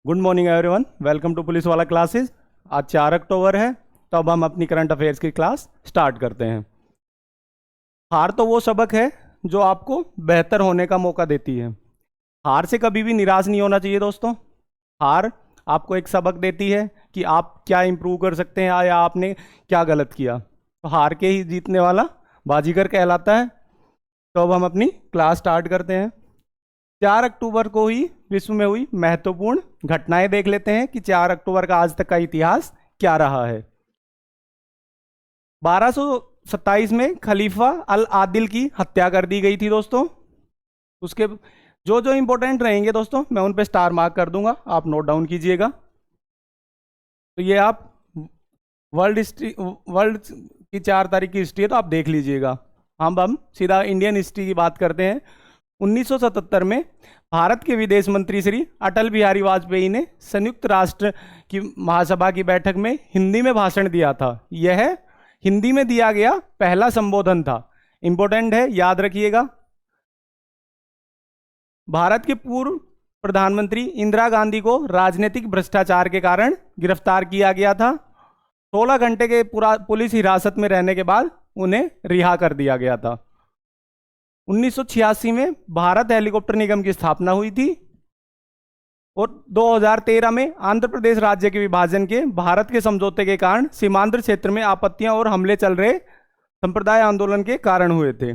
Good morning everyone, welcome to police वाला classes. आज 4 अक्टूबर है, तो अब हम अपनी करंट अफेयर्स की क्लास स्टार्ट करते हैं। हार तो वो सबक है जो आपको बेहतर होने का मौका देती है। हार से कभी भी निराश नहीं होना चाहिए दोस्तों। हार आपको एक सबक देती है कि आप क्या इंप्रूव कर सकते हैं या आपने क्या गलत किया। तो हार के ही जीतने वाला बाजीगर कहलाता है। तो अब हम अपनी क्लास स्टार्ट करते हैं। 4 अक्टूबर को ही विश्व में हुई महत्वपूर्ण घटनाएं देख लेते हैं कि 4 अक्टूबर का आज तक का इतिहास क्या रहा है। 1227 में खलीफा अल आदिल की हत्या कर दी गई थी दोस्तों। उसके जो जो इंपॉर्टेंट रहेंगे दोस्तों, मैं उन पे स्टार मार्क कर दूंगा, आप नोट डाउन कीजिएगा। तो ये आप वर्ल्ड की 4 तारीख की हिस्ट्री है, तो आप देख लीजिएगा। हम सीधा इंडियन हिस्ट्री की बात करते हैं। 1977 में भारत के विदेश मंत्री श्री अटल बिहारी वाजपेयी ने संयुक्त राष्ट्र की महासभा की बैठक में हिंदी में भाषण दिया था। यह हिंदी में दिया गया पहला संबोधन था। इंपॉर्टेंट है, याद रखिएगा। भारत के पूर्व प्रधानमंत्री इंदिरा गांधी को राजनीतिक भ्रष्टाचार के कारण गिरफ्तार किया गया था। 16 घंटे के पुलिस हिरासत में रहने के बाद उन्हें रिहा कर दिया गया था। 1986 में भारत हेलीकॉप्टर निगम की स्थापना हुई थी और 2013 में आंध्र प्रदेश राज्य के विभाजन के भारत के समझौते के कारण सीमांध्र क्षेत्र में आपत्तियां और हमले चल रहे संप्रदाय आंदोलन के कारण हुए थे।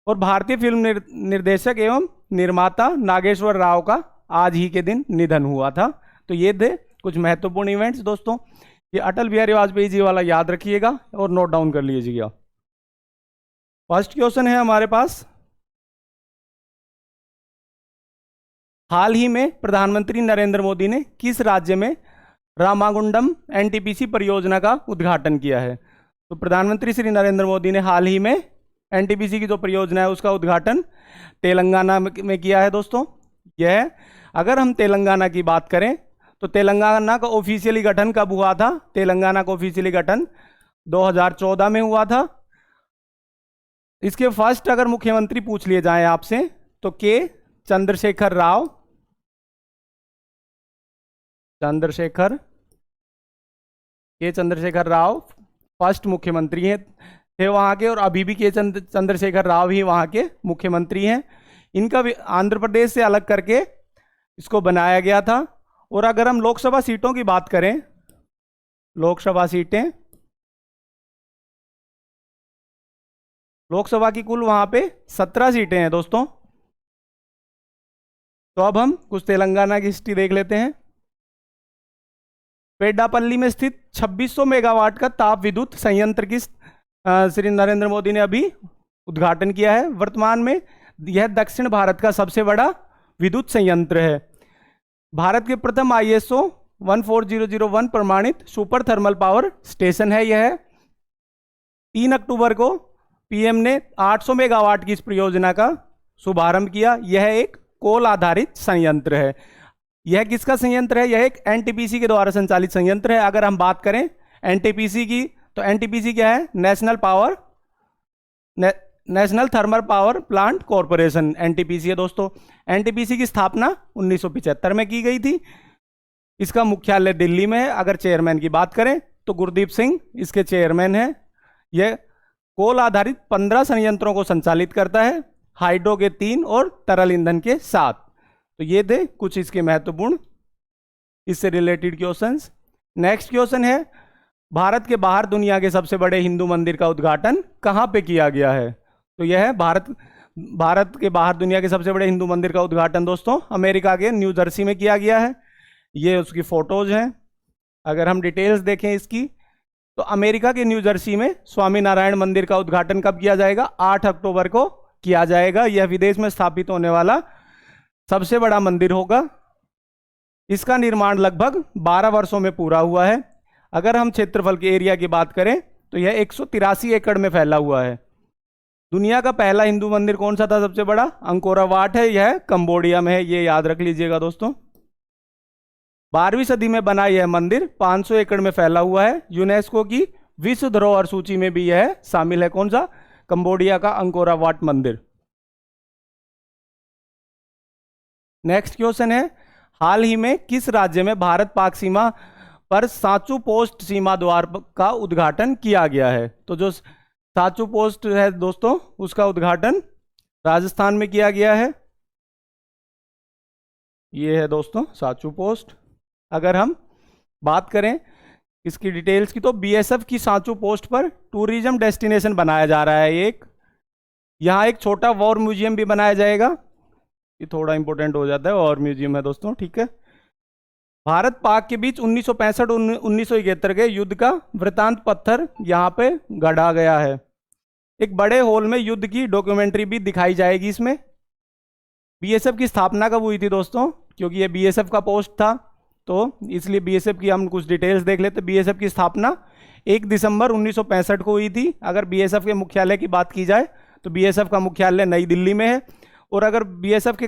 और भारतीय फिल्म निर्देशक एवं निर्माता नागेश्वर राव का आज ही के दिन निधन हुआ था। तो ये थे कुछ महत्वपूर्ण इवेंट्स दोस्तों। ये अटल बिहारी वाजपेयी जी वाला याद रखिएगा और नोट डाउन कर लीजिएगा। फर्स्ट क्वेश्चन है हमारे पास, हाल ही में प्रधानमंत्री नरेंद्र मोदी ने किस राज्य में रामागुंडम एनटीपीसी परियोजना का उद्घाटन किया है? तो प्रधानमंत्री श्री नरेंद्र मोदी ने हाल ही में एनटीपीसी की जो परियोजना है उसका उद्घाटन तेलंगाना में किया है दोस्तों। यह अगर हम तेलंगाना की बात करें तो तेलंगाना का ऑफिशियली गठन कब हुआ था? तेलंगाना का ऑफिशियली गठन 2014 में हुआ था। इसके फर्स्ट अगर मुख्यमंत्री पूछ लिए जाएं आपसे तो के चंद्रशेखर राव फर्स्ट मुख्यमंत्री हैं थे वहां के, और अभी भी के चंद्रशेखर राव ही वहां के मुख्यमंत्री हैं। इनका भी आंध्र प्रदेश से अलग करके इसको बनाया गया था। और अगर हम लोकसभा सीटों की बात करें, लोकसभा की कुल वहां पे 17 सीटें हैं दोस्तों। तो अब हम कुछ तेलंगाना की हिस्ट्री देख लेते हैं। पेड्डापल्ली में स्थित 2600 मेगावाट का ताप विद्युत संयंत्र की श्री नरेंद्र मोदी ने अभी उद्घाटन किया है। वर्तमान में यह दक्षिण भारत का सबसे बड़ा विद्युत संयंत्र है। भारत के प्रथम ISO 14001 प्रमाणित सुपर थर्मल पावर स्टेशन है यह। 3 अक्टूबर को पीएम ने 800 मेगावाट की इस परियोजना का शुभारंभ किया। यह एक कोल आधारित संयंत्र है। यह किसका संयंत्र है? यह एक एनटीपीसी के द्वारा संचालित संयंत्र है। अगर हम बात करें एनटीपीसी की, तो एनटीपीसी क्या है? National thermal power plant corporation NTPC है दोस्तों। एनटीपीसी की स्थापना 1975 में की गई थी। इसका मुख्यालय दिल्ली में है। अगर चेयरमैन की बात करें तो गुरदीप सिंह इसके चेयरमैन हैं। यह कोल आधारित 15 संयंत्रों को संचालित करता है, हाइड्रो के 3 और तरल ईंधन के 7। तो ये थे कुछ इसके महत्वपूर्ण इससे रिलेटेड क्वेश्चंस। नेक्स्ट क्वेश्चन है, भारत के बाहर दुनिया के सबसे बड़े हिंदू मंदिर का उद्घाटन कहाँ पे किया गया है? तो यह है भारत के बाहर दुनिया के सबसे बड़े हिंदू मंदिर का उद्घाटन दोस्तों अमेरिका के न्यू जर्सी में किया गया है। ये उसकी फोटोज हैं। अगर हम डिटेल्स देखें इसकी, तो अमेरिका के न्यू जर्सी में स्वामी नारायण मंदिर का उद्घाटन कब किया जाएगा? 8 अक्टूबर को किया जाएगा। यह विदेश में स्थापित होने वाला सबसे बड़ा मंदिर होगा। इसका निर्माण लगभग 12 वर्षों में पूरा हुआ है। अगर हम क्षेत्रफल के एरिया की बात करें तो यह 183 एकड़ में फैला हुआ है। दुनिया का पहला हिंदू मंदिर कौन सा था सबसे बड़ा? अंकोरावाट है। यह कंबोडिया में है, ये याद रख लीजिएगा दोस्तों। 12वीं सदी में बना यह मंदिर 500 एकड़ में फैला हुआ है। यूनेस्को की विश्व धरोहर सूची में भी यह शामिल है। कौन सा? कंबोडिया का अंकोरावाट मंदिर। नेक्स्ट क्वेश्चन है, हाल ही में किस राज्य में भारत पाक सीमा पर सांचू पोस्ट सीमा द्वार का उद्घाटन किया गया है? तो जो सांचू पोस्ट है दोस्तों, उसका उद्घाटन राजस्थान में किया गया है। ये है दोस्तों सांचू पोस्ट। अगर हम बात करें इसकी डिटेल्स की, तो बीएसएफ की सांचू पोस्ट पर टूरिज्म डेस्टिनेशन बनाया जा रहा है एक। यहाँ एक छोटा वॉर म्यूजियम भी बनाया जाएगा, ये थोड़ा इंपॉर्टेंट हो जाता है, वॉर म्यूजियम है दोस्तों, ठीक है। भारत पाक के बीच 1965-1971 के युद्ध का वृतांत पत्थर यहाँ पे गढ़ा गया है। एक बड़े हॉल में युद्ध की डॉक्यूमेंट्री भी दिखाई जाएगी इसमें। बीएसएफ की स्थापना कब हुई थी दोस्तों? क्योंकि ये बीएसएफ का पोस्ट था, तो इसलिए बीएसएफ की हम कुछ डिटेल्स देख लेते। बीएसएफ की स्थापना 1 दिसंबर 1965 को हुई थी। अगर बीएसएफ के मुख्यालय की बात की जाए तो बीएसएफ का मुख्यालय नई दिल्ली में है। और अगर बीएसएफ के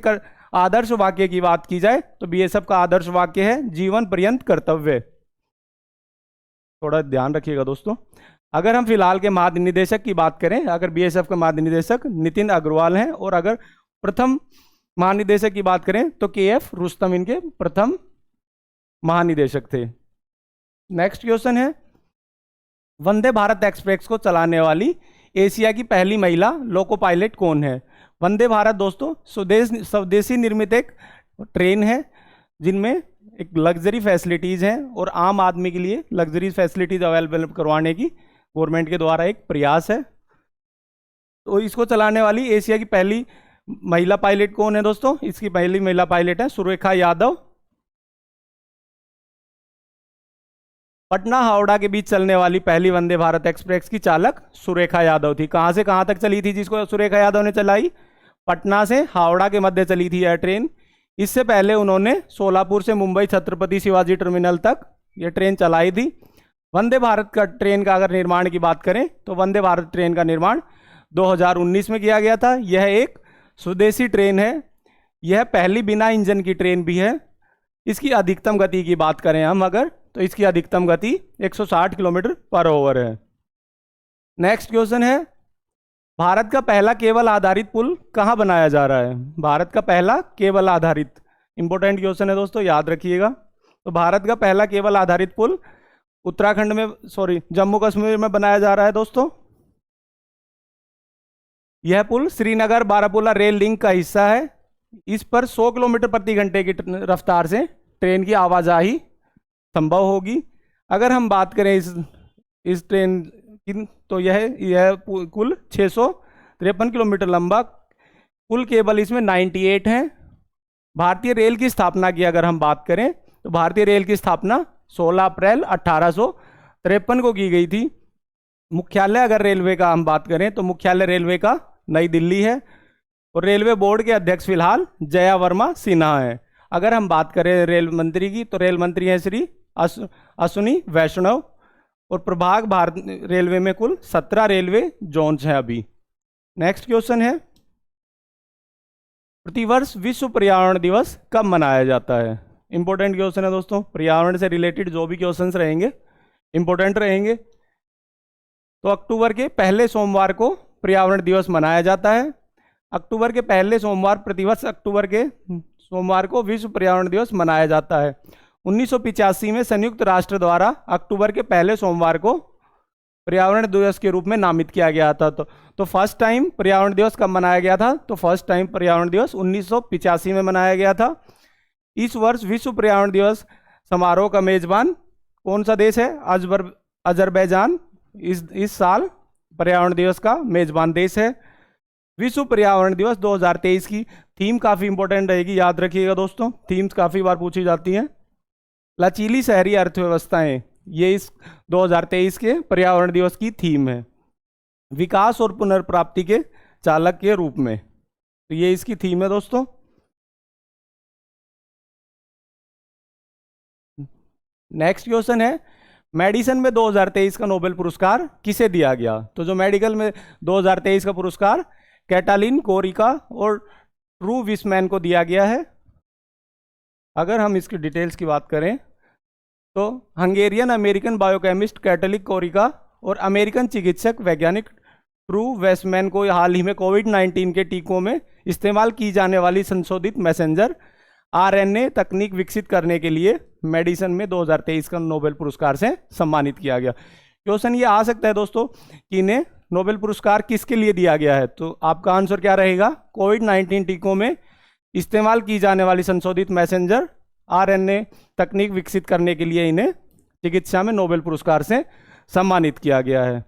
आदर्श वाक्य की बात की जाए तो बीएसएफ का आदर्श वाक्य है जीवन पर्यंत कर्तव्य। थोड़ा ध्यान रखिएगा दोस्तों। अगर हम फिलहाल के महानिदेशक की बात करें, अगर बीएसएफ के महानिदेशक नितिन अग्रवाल हैं, और अगर प्रथम महानिदेशक की बात करें तो केएफ रुस्तम इनके प्रथम महानिदेशक थे। नेक्स्ट क्वेश्चन है, वंदे भारत एक्सप्रेस को चलाने वाली एशिया की पहली महिला लोको पायलट कौन है? वंदे भारत दोस्तों स्वदेशी निर्मित एक ट्रेन है जिनमें एक लग्जरी फैसिलिटीज़ हैं और आम आदमी के लिए लग्जरी फैसिलिटीज़ अवेलेबल करवाने की गवर्नमेंट के द्वारा एक प्रयास है। तो इसको चलाने वाली एशिया की पहली महिला पायलट कौन है दोस्तों? इसकी पहली महिला पायलट है सुरेखा यादव। पटना हावड़ा के बीच चलने वाली पहली वंदे भारत एक्सप्रेस की चालक सुरेखा यादव थी। कहाँ से कहाँ तक चली थी जिसको सुरेखा यादव ने चलाई? पटना से हावड़ा के मध्य चली थी यह ट्रेन। इससे पहले उन्होंने सोलापुर से मुंबई छत्रपति शिवाजी टर्मिनल तक यह ट्रेन चलाई थी। वंदे भारत का ट्रेन का अगर निर्माण की बात करें तो वंदे भारत ट्रेन का निर्माण 2019 में किया गया था। यह एक स्वदेशी ट्रेन है। यह पहली बिना इंजन की ट्रेन भी है। इसकी अधिकतम गति की बात करें हम अगर, तो इसकी अधिकतम गति 160 किलोमीटर पर आवर है। नेक्स्ट क्वेश्चन है, भारत का पहला केबल आधारित पुल कहाँ बनाया जा रहा है? भारत का पहला केबल आधारित, इंपॉर्टेंट क्वेश्चन है दोस्तों, याद रखिएगा। तो भारत का पहला केबल आधारित पुल उत्तराखंड में, जम्मू कश्मीर में बनाया जा रहा है दोस्तों। यह पुल श्रीनगर बारामूला रेल लिंक का हिस्सा है। इस पर 100 किलोमीटर प्रति घंटे की रफ्तार से ट्रेन की आवाजाही संभव होगी। अगर हम बात करें इस ट्रेन की, तो यह कुल 653 किलोमीटर लंबा कुल केबल इसमें 98 है। भारतीय रेल की स्थापना की अगर हम बात करें तो भारतीय रेल की स्थापना 16 अप्रैल 1853 को की गई थी। मुख्यालय अगर रेलवे का हम बात करें तो मुख्यालय रेलवे का नई दिल्ली है और रेलवे बोर्ड के अध्यक्ष फिलहाल जया वर्मा सिन्हा है। अगर हम बात करें रेल मंत्री की तो रेल मंत्री हैं श्री अश्विनी वैष्णव और प्रभाग भारत रेलवे में कुल 17 रेलवे जोन्स हैं अभी। नेक्स्ट क्वेश्चन है, प्रतिवर्ष विश्व पर्यावरण दिवस कब मनाया जाता है? इंपॉर्टेंट क्वेश्चन है दोस्तों। पर्यावरण से रिलेटेड जो भी क्वेश्चंस रहेंगे इंपॉर्टेंट रहेंगे। तो अक्टूबर के पहले सोमवार को पर्यावरण दिवस मनाया जाता है। अक्टूबर के पहले सोमवार, प्रतिवर्ष अक्टूबर के सोमवार को विश्व पर्यावरण दिवस मनाया जाता है। 1985 में संयुक्त राष्ट्र द्वारा अक्टूबर के पहले सोमवार को पर्यावरण दिवस के रूप में नामित किया गया था। तो फर्स्ट टाइम पर्यावरण दिवस कब मनाया गया था? तो फर्स्ट टाइम पर्यावरण दिवस 1985 में मनाया गया था। इस वर्ष विश्व पर्यावरण दिवस समारोह का मेजबान कौन सा देश है? अजरबैजान इस साल पर्यावरण दिवस का मेजबान देश है। विश्व पर्यावरण दिवस 2023 की थीम काफ़ी इंपॉर्टेंट रहेगी, याद रखिएगा दोस्तों। थीम्स काफ़ी बार पूछी जाती हैं। लचीली शहरी अर्थव्यवस्थाएं, ये इस 2023 के पर्यावरण दिवस की थीम है। विकास और पुनर्प्राप्ति के चालक के रूप में, तो ये इसकी थीम है दोस्तों। नेक्स्ट क्वेश्चन है, मेडिसिन में 2023 का नोबेल पुरस्कार किसे दिया गया? तो जो मेडिकल में 2023 का पुरस्कार कैटालिन कोरिका और ट्रू विसमैन को दिया गया है। अगर हम इसकी डिटेल्स की बात करें तो हंगेरियन अमेरिकन बायोकेमिस्ट कैटलिक कोरिका और अमेरिकन चिकित्सक वैज्ञानिक ट्रू वेस्टमैन को हाल ही में कोविड-19 के टीकों में इस्तेमाल की जाने वाली संशोधित मैसेंजर आरएनए तकनीक विकसित करने के लिए मेडिसिन में 2023 का नोबेल पुरस्कार से सम्मानित किया गया। क्वेश्चन ये आ सकता है दोस्तों कि इन्हें नोबेल पुरस्कार किसके लिए दिया गया है, तो आपका आंसर क्या रहेगा? कोविड-19 टीकों में इस्तेमाल की जाने वाली संशोधित मैसेंजर आरएनए तकनीक विकसित करने के लिए इन्हें चिकित्सा में नोबेल पुरस्कार से सम्मानित किया गया है।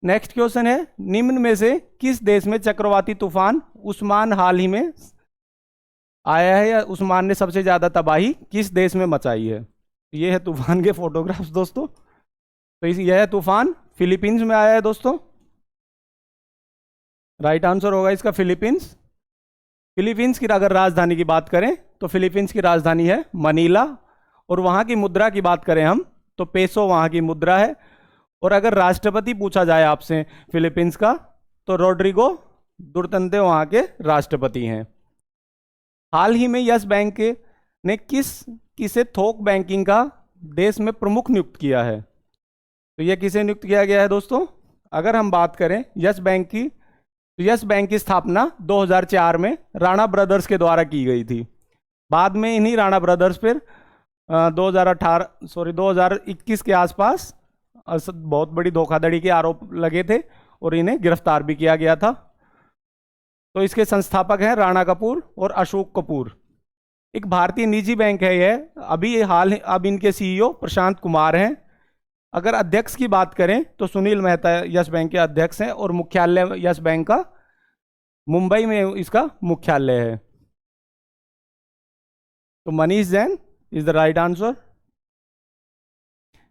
नेक्स्ट क्वेश्चन है, निम्न में से किस देश में चक्रवाती तूफान उस्मान हाल ही में आया है, या उस्मान ने सबसे ज्यादा तबाही किस देश में मचाई है? ये है तूफान के फोटोग्राफ्स दोस्तों। तो यह तूफान फिलीपींस में आया है दोस्तों। राइट आंसर होगा इसका फिलीपींस। फिलीपींस की अगर राजधानी की बात करें तो फिलीपींस की राजधानी है मनीला, और वहां की मुद्रा की बात करें हम तो पेसो वहां की मुद्रा है। और अगर राष्ट्रपति पूछा जाए आपसे फिलीपींस का तो रोड्रिगो दुर्तंते वहां के राष्ट्रपति हैं। हाल ही में यस बैंक ने किसे थोक बैंकिंग का देश में प्रमुख नियुक्त किया है? तो यह किसे नियुक्त किया गया है दोस्तों? अगर हम बात करें यस बैंक की, तो यस बैंक की स्थापना 2004 में राणा ब्रदर्स के द्वारा की गई थी। बाद में इन्हीं राणा ब्रदर्स फिर 2021 के आसपास बहुत बड़ी धोखाधड़ी के आरोप लगे थे और इन्हें गिरफ्तार भी किया गया था। तो इसके संस्थापक हैं राणा कपूर और अशोक कपूर। एक भारतीय निजी बैंक है यह। अब इनके सीईओ प्रशांत कुमार हैं। अगर अध्यक्ष की बात करें तो सुनील मेहता यस बैंक के अध्यक्ष हैं और मुख्यालय यस बैंक का मुंबई में इसका मुख्यालय है। तो Manish Jain is the right answer.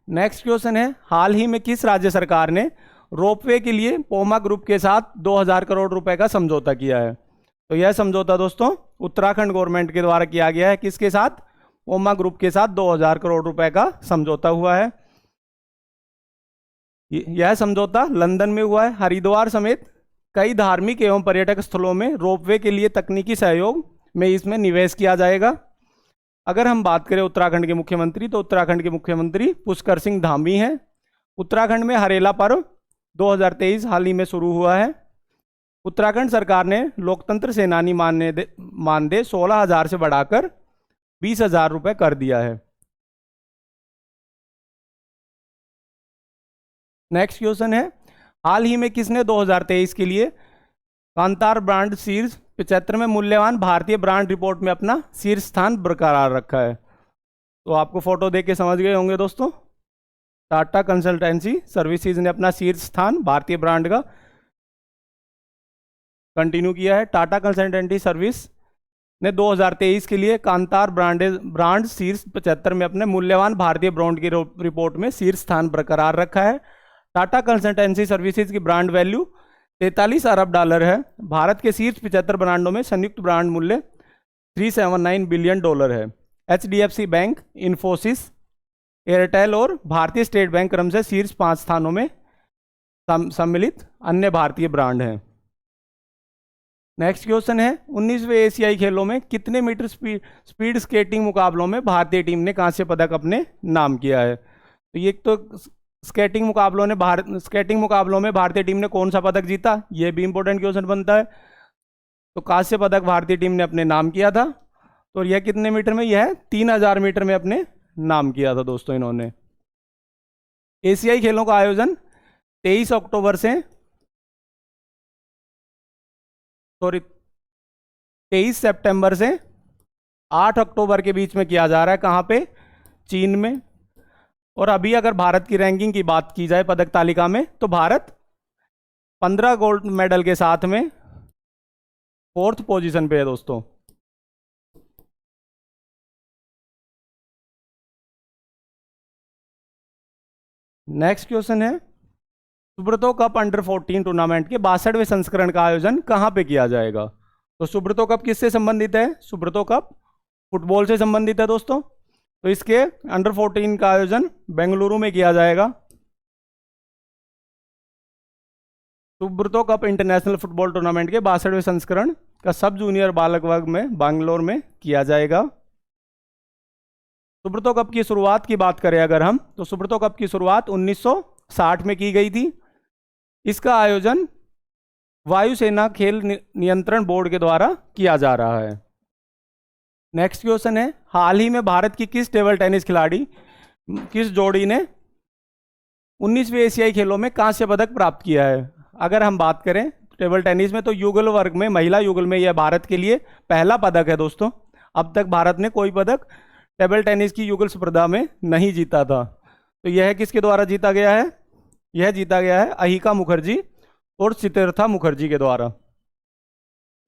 Next question है, हाल ही में किस राज्य सरकार ने रोपवे के लिए पोमा ग्रुप के साथ 2000 करोड़ रुपए का समझौता किया है? तो यह समझौता दोस्तों उत्तराखंड गवर्नमेंट के द्वारा किया गया है। किसके साथ? पोमा ग्रुप के साथ 2000 करोड़ रुपए का समझौता हुआ है। यह समझौता लंदन में हुआ है। हरिद्वार समेत कई धार्मिक एवं पर्यटक स्थलों में रोपवे के लिए तकनीकी सहयोग में इसमें निवेश किया जाएगा। अगर हम बात करें उत्तराखंड के मुख्यमंत्री तो उत्तराखंड के मुख्यमंत्री पुष्कर सिंह धामी हैं। उत्तराखंड में हरेला पर्व 2023 हाल ही में शुरू हुआ है। उत्तराखंड सरकार ने लोकतंत्र सेनानी मानदेय 16,000 से बढ़ाकर 20,000 रुपये कर दिया है। नेक्स्ट क्वेश्चन है, हाल ही में किसने 2023 के लिए कांतार ब्रांड शीर्ष 75 में मूल्यवान भारतीय ब्रांड रिपोर्ट में अपना शीर्ष स्थान बरकरार रखा है? तो आपको फोटो देख के समझ गए होंगे दोस्तों। टाटा कंसल्टेंसी सर्विसेज ने अपना शीर्ष स्थान भारतीय ब्रांड का कंटिन्यू किया है। टाटा कंसल्टेंसी सर्विस ने 2023 के लिए कांतार ब्रांड शीर्ष 75 में अपने मूल्यवान भारतीय ब्रांड की रिपोर्ट में शीर्ष स्थान बरकरार रखा है। टाटा कंसल्टेंसी सर्विसेज की ब्रांड वैल्यू 43 अरब डॉलर है। भारत के शीर्ष 75 ब्रांडों में संयुक्त ब्रांड मूल्य 379 बिलियन डॉलर है। HDFC बैंक, इन्फोसिस, एयरटेल और भारतीय स्टेट बैंक क्रम से शीर्ष 5 स्थानों में सम्मिलित अन्य भारतीय ब्रांड हैं। नेक्स्ट क्वेश्चन है, 19वें एशियाई खेलों में कितने मीटर स्पीड स्केटिंग मुकाबलों में भारतीय टीम ने कांस्य पदक अपने नाम किया है? तो ये तो स्केटिंग मुकाबलों में भारतीय टीम ने कौन सा पदक जीता, ये भी इंपॉर्टेंट क्वेश्चन बनता है। तो कांस्य पदक भारतीय टीम ने अपने नाम किया था। तो यह कितने मीटर में? यह 3000 मीटर में अपने नाम किया था दोस्तों इन्होंने। एशियाई खेलों का आयोजन 23 सितंबर से 8 अक्टूबर के बीच में किया जा रहा है। कहाँ पे? चीन में। और अभी अगर भारत की रैंकिंग की बात की जाए पदक तालिका में तो भारत 15 गोल्ड मेडल के साथ में 4th पोजीशन पे है दोस्तों। नेक्स्ट क्वेश्चन है, सुब्रतो कप अंडर 14 टूर्नामेंट के 62वें संस्करण का आयोजन कहां पे किया जाएगा? तो सुब्रतो कप किससे संबंधित है? सुब्रतो कप फुटबॉल से संबंधित है दोस्तों। तो इसके अंडर 14 का आयोजन बेंगलुरु में किया जाएगा। Subroto cup international football tournament के 62वें संस्करण का सब जूनियर बालक वर्ग में बैंगलोर में किया जाएगा। सुब्रतो कप की शुरुआत की बात करें अगर हम तो सुब्रतो कप की शुरुआत 1960 में की गई थी। इसका आयोजन वायुसेना खेल नियंत्रण बोर्ड के द्वारा किया जा रहा है। नेक्स्ट क्वेश्चन है, हाल ही में भारत की किस टेबल टेनिस खिलाड़ी, किस जोड़ी ने 19वीं एशियाई खेलों में कांस्य पदक प्राप्त किया है? अगर हम बात करें टेबल टेनिस में तो युगल वर्ग में, महिला युगल में यह भारत के लिए पहला पदक है दोस्तों। अब तक भारत ने कोई पदक टेबल टेनिस की युगल स्पर्धा में नहीं जीता था। तो यह किसके द्वारा जीता गया है? यह जीता गया है अहिका मुखर्जी और सिद्धर्था मुखर्जी के द्वारा।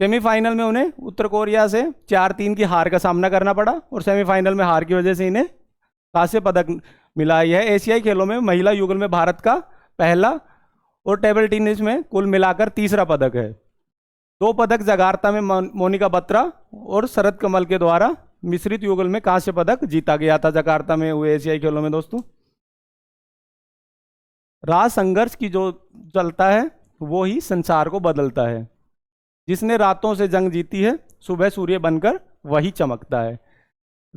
सेमीफाइनल में उन्हें उत्तर कोरिया से 4-3 की हार का सामना करना पड़ा और सेमीफाइनल में हार की वजह से इन्हें कांस्य पदक मिला। यह एशियाई खेलों में महिला युगल में भारत का पहला और टेबल टेनिस में कुल मिलाकर तीसरा पदक है। 2 पदक जकार्ता में मोनिका बत्रा और शरद कमल के द्वारा मिश्रित युगल में कांस्य पदक जीता गया था जकार्ता में हुए एशियाई खेलों में। दोस्तों, राज संघर्ष की जो चलता है वो ही संसार को बदलता है। जिसने रातों से जंग जीती है सुबह सूर्य बनकर वही चमकता है।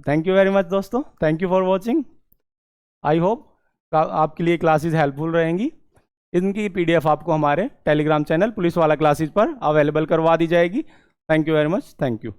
थैंक यू वेरी मच दोस्तों, thank you for watching. I hope आपके लिए क्लासेस हेल्पफुल रहेंगी। इनकी पीडीएफ आपको हमारे टेलीग्राम चैनल पुलिस वाला क्लासेस पर अवेलेबल करवा दी जाएगी। Thank you very much, thank you.